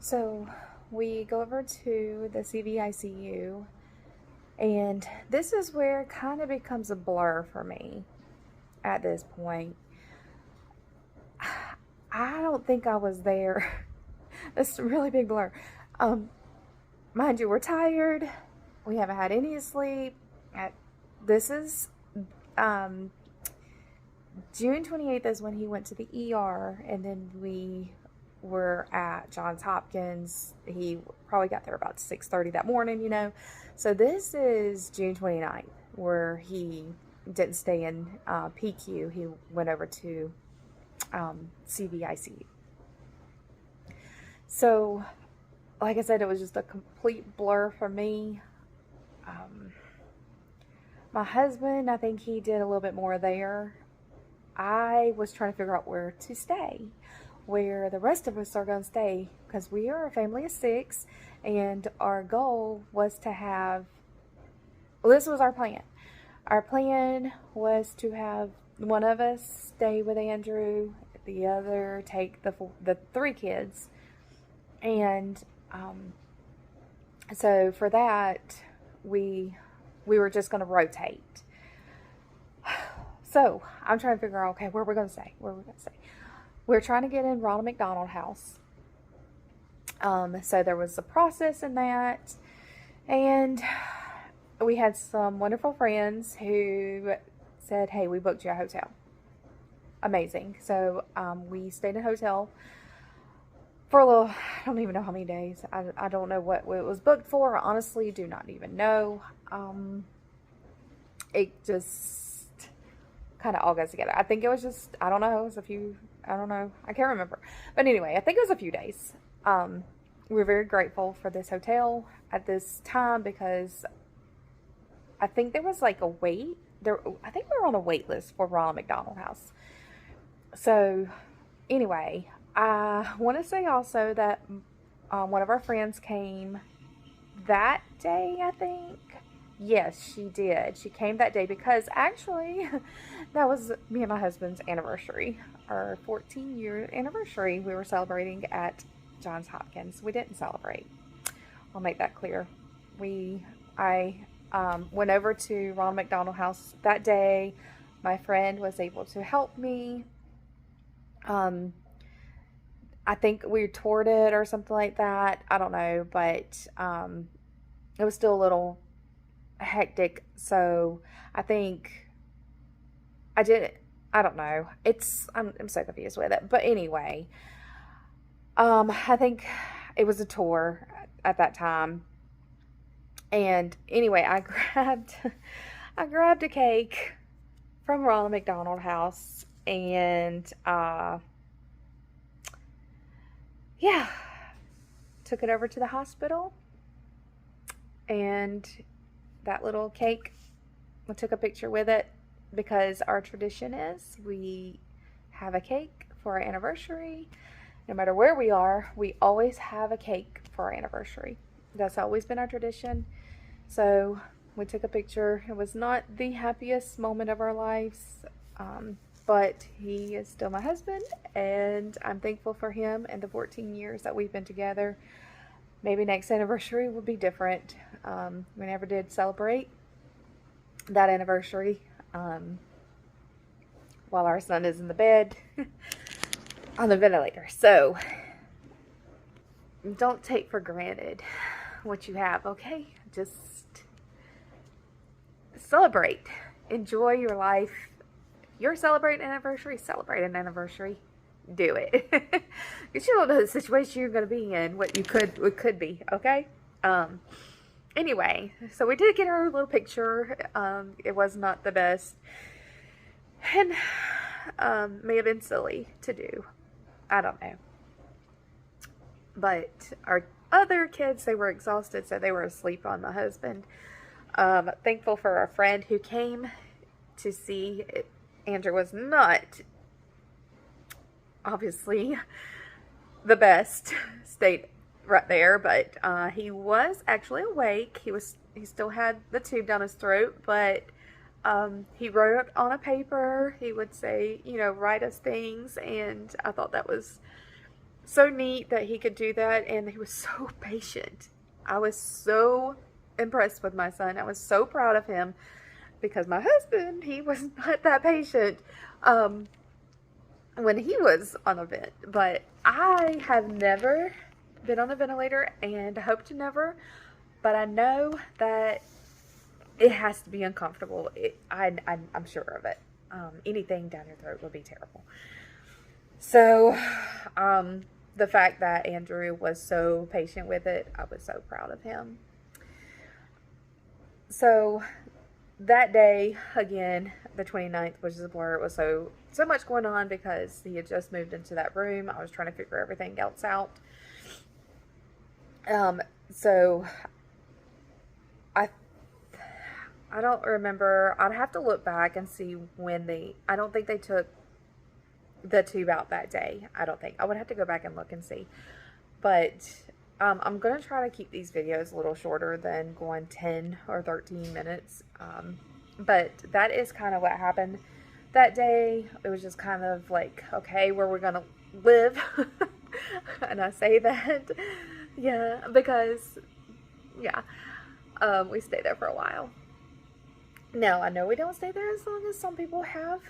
So we go over to the CVICU, and this is where it kind of becomes a blur for me at this point. I don't think I was there. It's a really big blur. Um, Mind you, we're tired. We haven't had any sleep. This is um, June 28th is when he went to the ER, and then we were at Johns Hopkins. He probably got there about 6:30 that morning. So this is June 29th, where he didn't stay in PQ. He went over to CVICU. So, like I said, it was just a complete blur for me. My husband, I think he did a little bit more there. I was trying to figure out where to stay, where the rest of us are going to stay, because we are a family of 6, and our goal was to have, well, this was our plan. Our plan was to have one of us stay with Andrew, the other take the 3 kids, and so for that, we were just going to rotate. So I'm trying to figure out, okay, where we're going to stay. We're trying to get in Ronald McDonald House. So there was a process in that, and we had some wonderful friends who said, "Hey, we booked you a hotel." Amazing. So we stayed in a hotel for a little, I don't even know how many days. I don't know what it was booked for. I honestly do not even know. It just kind of all goes together. I think it was just, I don't know, it was a few, I don't know, I can't remember. But anyway, I think it was a few days. We were very grateful for this hotel at this time, because I think there was like a wait. I think we were on a wait list for Ronald McDonald House. So anyway, I want to say also that one of our friends came that day, I think. Yes, she did. She came that day because actually that was me and my husband's anniversary. Our 14-year anniversary we were celebrating at Johns Hopkins. We didn't celebrate. I'll make that clear. I went over to Ronald McDonald House that day. My friend was able to help me. I think we toured it or something like that. I don't know, but it was still a little hectic. So I think I did. I don't know. I'm so confused with it. But anyway, I think it was a tour at that time. And anyway, I grabbed a cake from Ronald McDonald House, and yeah, took it over to the hospital, and that little cake, I took a picture with it, because our tradition is we have a cake for our anniversary. No matter where we are, we always have a cake for our anniversary. That's always been our tradition. So we took a picture. It was not the happiest moment of our lives, but he is still my husband, and I'm thankful for him and the 14 years that we've been together. Maybe next anniversary will be different. We never did celebrate that anniversary while our son is in the bed on the ventilator. So don't take for granted what you have, okay? Just celebrate. Enjoy your life. You're celebrating an anniversary, celebrate an anniversary. Do it. Because you don't know the situation you're going to be in, what could be, okay? Anyway, so we did get our little picture. It was not the best, and may have been silly to do. I don't know. But our other kids, they were exhausted, so they were asleep on my husband. Thankful for our friend who came to see. Andrew was not, obviously, the best state right there, but he was actually awake. He still had the tube down his throat, but he wrote on a paper. He would say, write us things, and I thought that was so neat that he could do that, and he was so patient. I was so impressed with my son. I was so proud of him because my husband, he was not that patient when he was on a vent. But I have never been on a ventilator and hope to never, but I know that it has to be uncomfortable. I'm sure of it. Anything down your throat would be terrible. So, the fact that Andrew was so patient with it, I was so proud of him. So, that day, again, the 29th, which is a blur, it was so much going on because he had just moved into that room. I was trying to figure everything else out. So, I don't remember. I'd have to look back and see when I don't think they took the tube out that day. I don't think. I would have to go back and look and see. But I'm going to try to keep these videos a little shorter than going 10 or 13 minutes. But that is kind of what happened that day. It was just kind of like, okay, where we're going to live. And I say that, yeah, because, yeah, we stayed there for a while. Now, I know we don't stay there as long as some people have,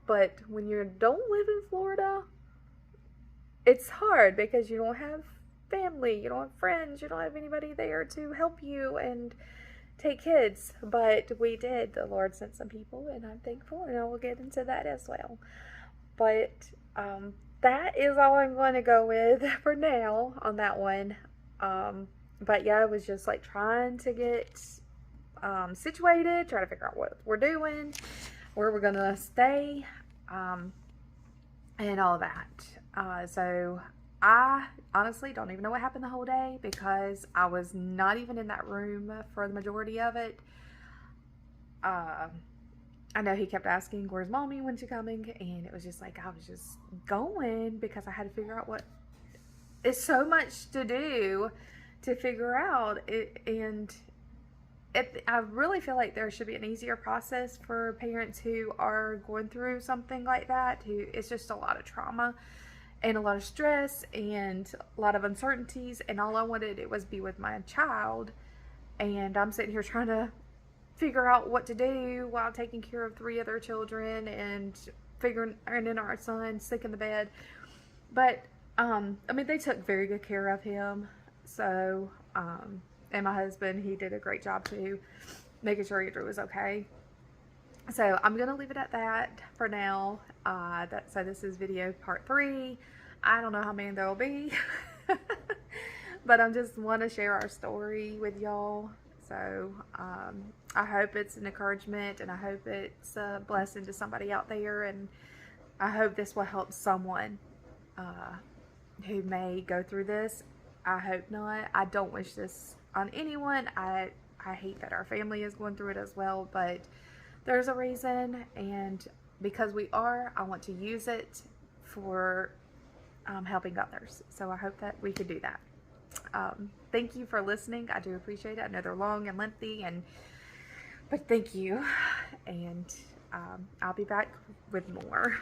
but when you don't live in Florida, it's hard because you don't have family, you don't have friends, you don't have anybody there to help you and take kids. But we did. The Lord sent some people, and I'm thankful, and I will get into that as well. But that is all I'm going to go with for now on that one. But yeah, I was just like trying to get situated, trying to figure out what we're doing, where we're gonna stay, and all that. So I honestly don't even know what happened the whole day because I was not even in that room for the majority of it. I know he kept asking, where's mommy, when's she coming? And it was just like, I was just going because I had to figure out it's so much to do to figure out it. And I really feel like there should be an easier process for parents who are going through something like that. It's just a lot of trauma and a lot of stress and a lot of uncertainties. And all I wanted it was be with my child. And I'm sitting here trying to figure out what to do while taking care of 3 other children and in our son sick in the bed. But I mean, they took very good care of him. So and my husband, he did a great job too, making sure Andrew was okay. So I'm going to leave it at that for now. So this is video part 3. I don't know how many there will be, but I just want to share our story with y'all. So I hope it's an encouragement, and I hope it's a blessing to somebody out there, and I hope this will help someone who may go through this. I hope not. I don't wish this on anyone. I hate that our family is going through it as well, but there's a reason, and because I want to use it for helping others. So I hope that we could do that. Thank you for listening. I do appreciate it. I know they're long and lengthy, but thank you, and I'll be back with more.